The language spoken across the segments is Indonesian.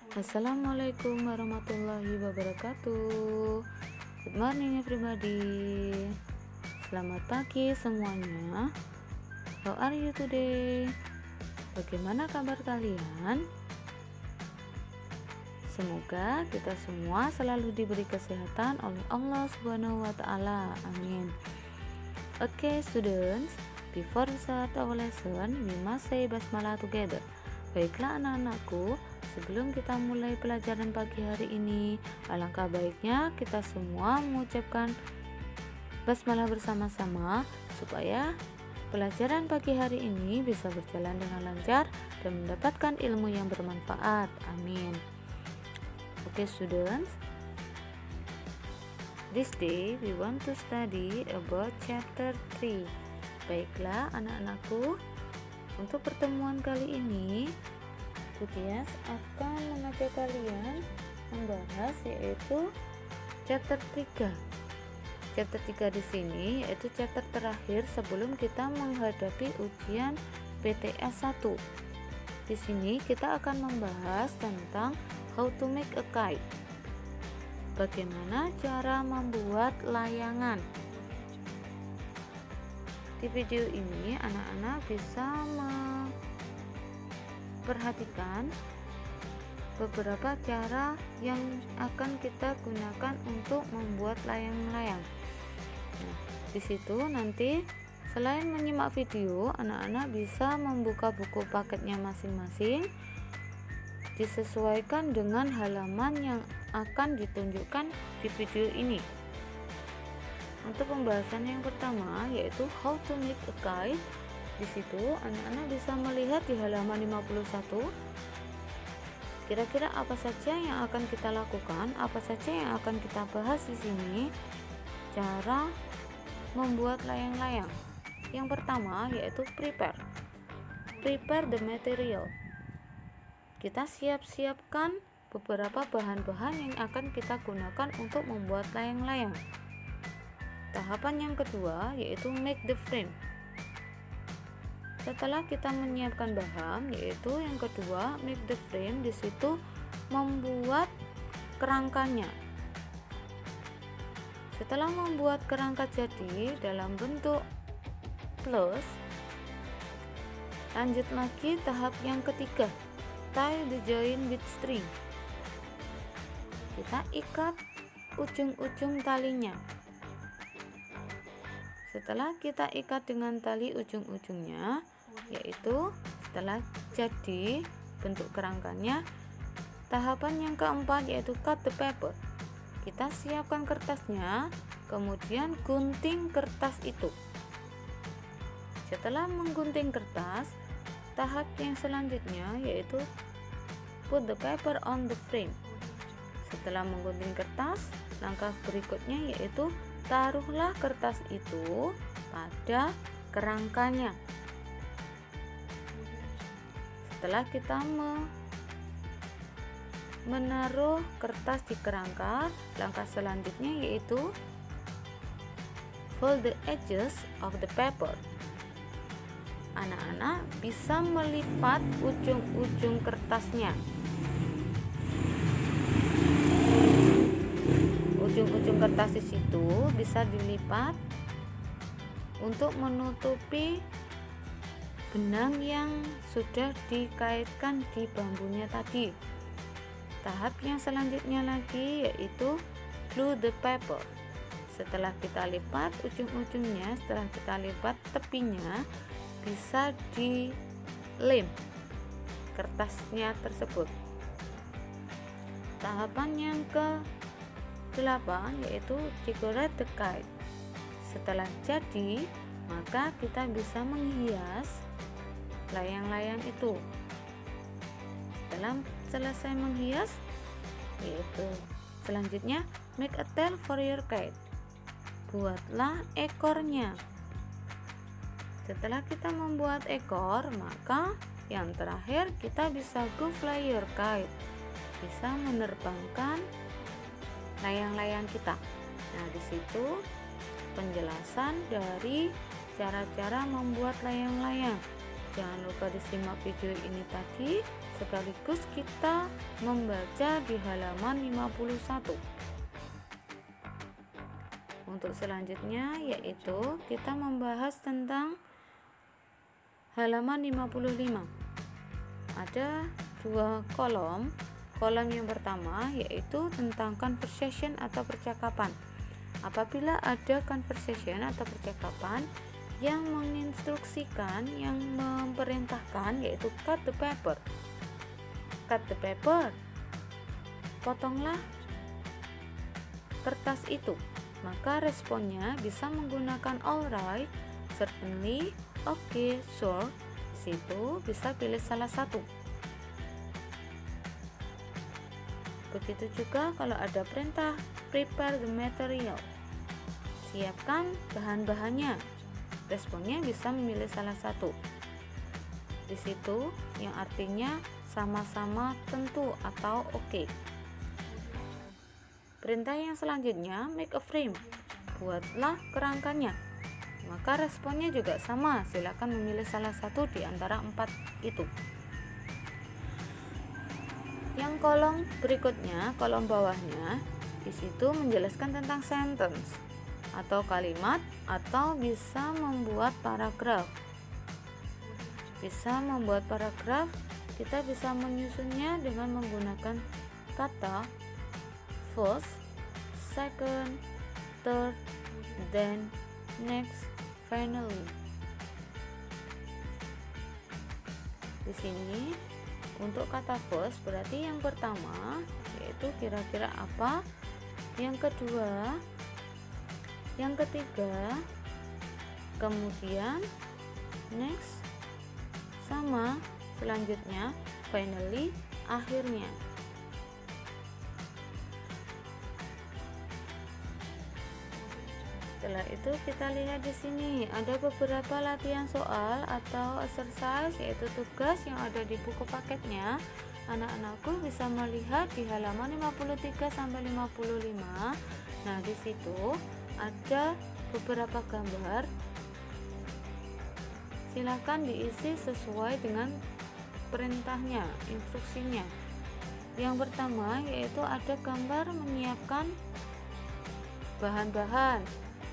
Assalamualaikum warahmatullahi wabarakatuh. Good morning everybody. Selamat pagi semuanya. How are you today? Bagaimana kabar kalian? Semoga kita semua selalu diberi kesehatan oleh Allah Subhanahu wa taala. Amin. Okay, students, before we start our lesson, we must say basmalah together. Baiklah anak-anakku, sebelum kita mulai pelajaran pagi hari ini, alangkah baiknya kita semua mengucapkan basmalah bersama-sama supaya pelajaran pagi hari ini bisa berjalan dengan lancar dan mendapatkan ilmu yang bermanfaat. Amin. Okay, students, this day we want to study about chapter 3. Baiklah anak-anakku, untuk pertemuan kali ini Budias akan mengajak kalian membahas yaitu chapter 3. Chapter 3 di sini yaitu chapter terakhir sebelum kita menghadapi ujian PTS 1. Di sini kita akan membahas tentang how to make a kite. Bagaimana cara membuat layangan. Di video ini anak-anak bisa memperhatikan beberapa cara yang akan kita gunakan untuk membuat layang-layang. Nah, di situ nanti selain menyimak video, anak-anak bisa membuka buku paketnya masing-masing, disesuaikan dengan halaman yang akan ditunjukkan di video ini. Untuk pembahasan yang pertama yaitu how to make a kite. Di situ anak-anak bisa melihat di halaman 51 kira-kira apa saja yang akan kita lakukan, apa saja yang akan kita bahas di sini. Cara membuat layang-layang. Yang pertama yaitu prepare the material. Kita siap-siapkan beberapa bahan-bahan yang akan kita gunakan untuk membuat layang-layang. Tahapan yang kedua yaitu make the frame. Setelah kita menyiapkan bahan, yaitu yang kedua make the frame, di situ membuat kerangkanya. Setelah membuat kerangka jadi dalam bentuk plus, lanjut lagi tahap yang ketiga, tie the joint with string. Kita ikat ujung-ujung talinya. Setelah kita ikat dengan tali ujung-ujungnya, yaitu setelah jadi bentuk kerangkanya, tahapan yang keempat yaitu cut the paper. Kita siapkan kertasnya, kemudian gunting kertas itu. Setelah menggunting kertas, tahap yang selanjutnya yaitu put the paper on the frame. Setelah menggunting kertas, langkah berikutnya yaitu taruhlah kertas itu pada kerangkanya. Setelah kita menaruh kertas di kerangka, langkah selanjutnya yaitu fold the edges of the paper. Anak-anak bisa melipat ujung-ujung kertasnya. Ujung-ujung kertas di situ bisa dilipat untuk menutupi benang yang sudah dikaitkan di bambunya tadi. Tahap yang selanjutnya lagi yaitu glue the paper. Setelah kita lipat ujung-ujungnya, setelah kita lipat tepinya, bisa dilem kertasnya tersebut. Tahapan yang ke-8 yaitu decorate the kite. Setelah jadi, maka kita bisa menghias layang-layang itu. Setelah selesai menghias, yaitu selanjutnya make a tail for your kite. Buatlah ekornya. Setelah kita membuat ekor, maka yang terakhir kita bisa go fly your kite. Bisa menerbangkan layang-layang kita. Nah, di situ penjelasan dari cara-cara membuat layang-layang. Jangan lupa disimak video ini tadi, sekaligus kita membaca di halaman 51. Untuk selanjutnya yaitu kita membahas tentang halaman 55. Ada dua kolom. Kolom yang pertama yaitu tentang conversation atau percakapan. Apabila ada conversation atau percakapan yang menginstruksikan, yang memerintahkan, yaitu cut the paper. Cut the paper, potonglah kertas itu. Maka responnya bisa menggunakan alright, certainly, okay, sure. Situ bisa pilih salah satu. Begitu juga kalau ada perintah prepare the material, siapkan bahan-bahannya. Responnya bisa memilih salah satu. Di situ yang artinya sama-sama tentu atau oke. Perintah yang selanjutnya make a frame, buatlah kerangkanya. Maka responnya juga sama, silakan memilih salah satu di antara 4 itu. Yang kolom berikutnya, kolom bawahnya, di situ menjelaskan tentang sentence atau kalimat, atau bisa membuat paragraf. Bisa membuat paragraf, kita bisa menyusunnya dengan menggunakan kata first, second, third, then, next, finally. Di sini untuk kata first berarti yang pertama, yaitu kira-kira apa, yang kedua, yang ketiga, kemudian next, sama selanjutnya, finally, akhirnya. Setelah itu kita lihat di sini ada beberapa latihan soal atau exercise, yaitu tugas yang ada di buku paketnya. Anak-anakku bisa melihat di halaman 53 sampai 55. Nah, di situ ada beberapa gambar. Silakan diisi sesuai dengan perintahnya, instruksinya. Yang pertama yaitu ada gambar menyiapkan bahan-bahan.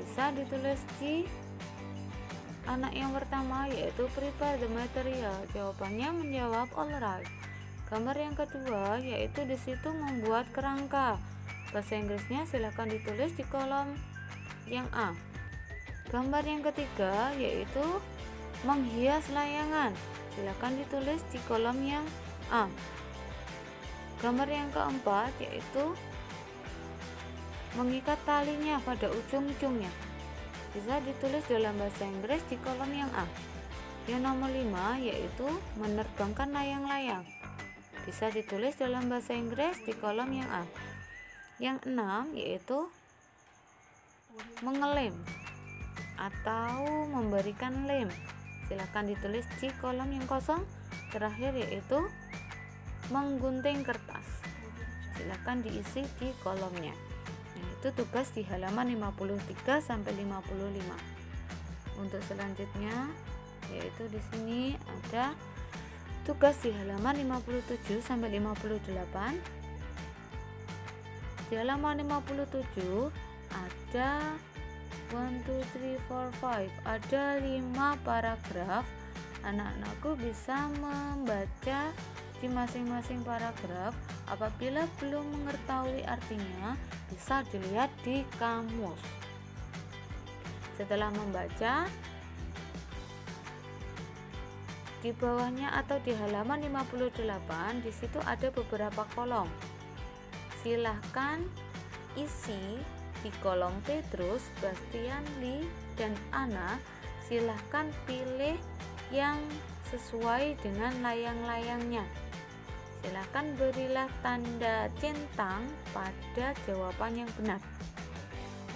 Bisa ditulis di anak yang pertama yaitu prepare the material. Jawabannya menjawab alright. Gambar yang kedua yaitu di situ membuat kerangka. Bahasa Inggrisnya silakan ditulis di kolom yang A. Gambar yang ketiga yaitu menghias layangan. Silakan ditulis di kolom yang A. Gambar yang keempat yaitu mengikat talinya pada ujung-ujungnya. Bisa ditulis dalam bahasa Inggris di kolom yang A. Yang nomor 5 yaitu menerbangkan layang-layang. Bisa ditulis dalam bahasa Inggris di kolom yang A. Yang 6 yaitu mengelem atau memberikan lem. Silakan ditulis di kolom yang kosong. Terakhir yaitu menggunting kertas. Silakan diisi di kolomnya. Nah, itu tugas di halaman 53 sampai 55. Untuk selanjutnya yaitu di sini ada tugas di halaman 57 sampai 58. Di halaman 57 ada 1, 2, 3, 4, 5, ada 5 paragraf. Anak-anakku bisa membaca di masing-masing paragraf. Apabila belum mengetahui artinya, bisa dilihat di kamus. Setelah membaca, di bawahnya atau di halaman 58 di situ ada beberapa kolom. Silahkan isi di kolom Petrus, Bastian, Lee, dan Ana. Silahkan pilih yang sesuai dengan layang-layangnya. Silahkan berilah tanda centang pada jawaban yang benar.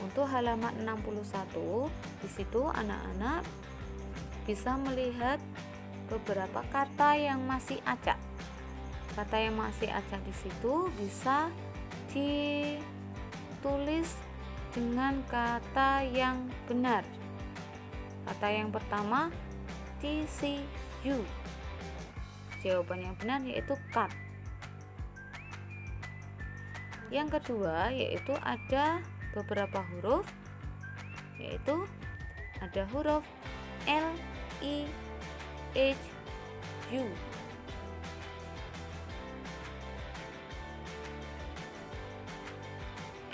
Untuk halaman 61 di situ anak-anak bisa melihat beberapa kata yang masih acak. Kata yang masih acak di situ bisa ditulis dengan kata yang benar. Kata yang pertama TCU. Jawaban yang benar yaitu cut. Yang kedua yaitu ada beberapa huruf, yaitu ada huruf L, I, H, U.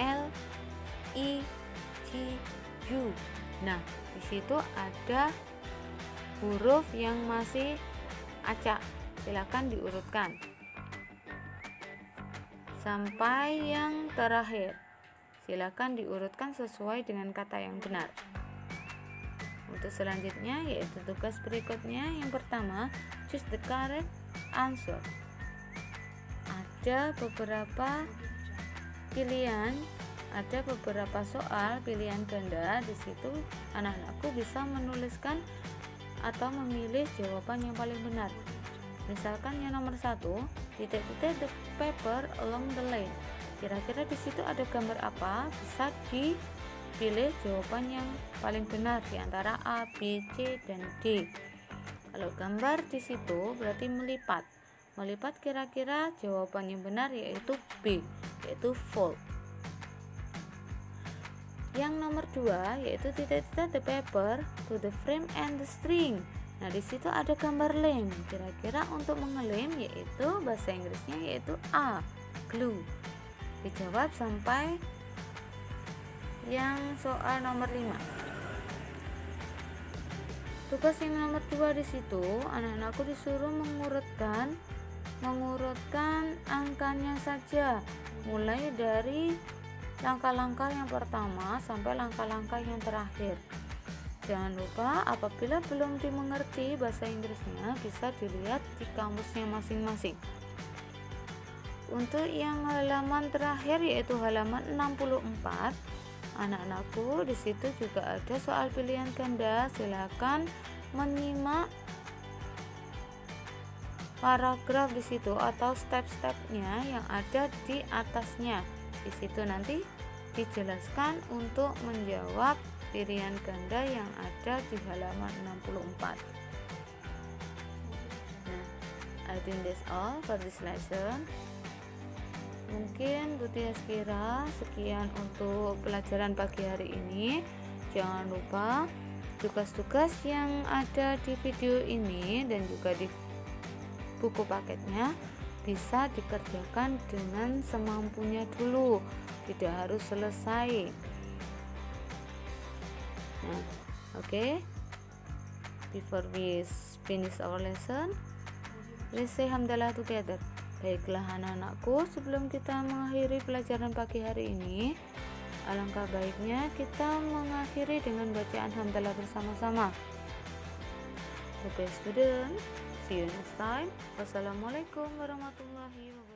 L, I, G, U. Nah, di situ ada huruf yang masih acak. Silakan diurutkan sampai yang terakhir. Silakan diurutkan sesuai dengan kata yang benar. Untuk selanjutnya yaitu tugas berikutnya, yang pertama, choose the correct answer. Ada beberapa pilihan, ada beberapa soal pilihan ganda. Di situ anak-anakku bisa menuliskan atau memilih jawaban yang paling benar. Misalkan yang nomor 1, titik-titik the paper along the lane. Kira-kira di situ ada gambar apa? Bisa dipilih jawaban yang paling benar di antara A, B, C, dan D. Kalau gambar di situ berarti melipat. Melipat kira-kira jawaban yang benar yaitu B, yaitu fold. Yang nomor 2 yaitu titik-titik the paper to the frame and the string. Nah, di situ ada gambar lem. Kira-kira untuk mengelem yaitu bahasa Inggrisnya yaitu A, glue. Dijawab sampai yang soal nomor 5. Tugas yang nomor 2 di situ anak-anakku disuruh mengurutkan angkanya saja, mulai dari langkah-langkah yang pertama sampai langkah-langkah yang terakhir. Jangan lupa apabila belum dimengerti bahasa Inggrisnya bisa dilihat di kamusnya masing-masing. Untuk yang halaman terakhir yaitu halaman 64, anak-anakku di situ juga ada soal pilihan ganda. Silakan menyimak paragraf di situ atau step-stepnya yang ada di atasnya. Di situ nanti dijelaskan untuk menjawab pilihan ganda yang ada di halaman 64. Nah, I think that's all for this lesson. Mungkin Butia Askira sekian untuk pelajaran pagi hari ini. Jangan lupa tugas-tugas yang ada di video ini dan juga di buku paketnya bisa dikerjakan dengan semampunya dulu, tidak harus selesai. Nah, okay. Before we finish our lesson, let's say hamdalah together. Baiklah anak-anakku, sebelum kita mengakhiri pelajaran pagi hari ini, alangkah baiknya kita mengakhiri dengan bacaan hamdalah bersama-sama. Okay student, see you next time. Wassalamualaikum warahmatullahi wabarakatuh.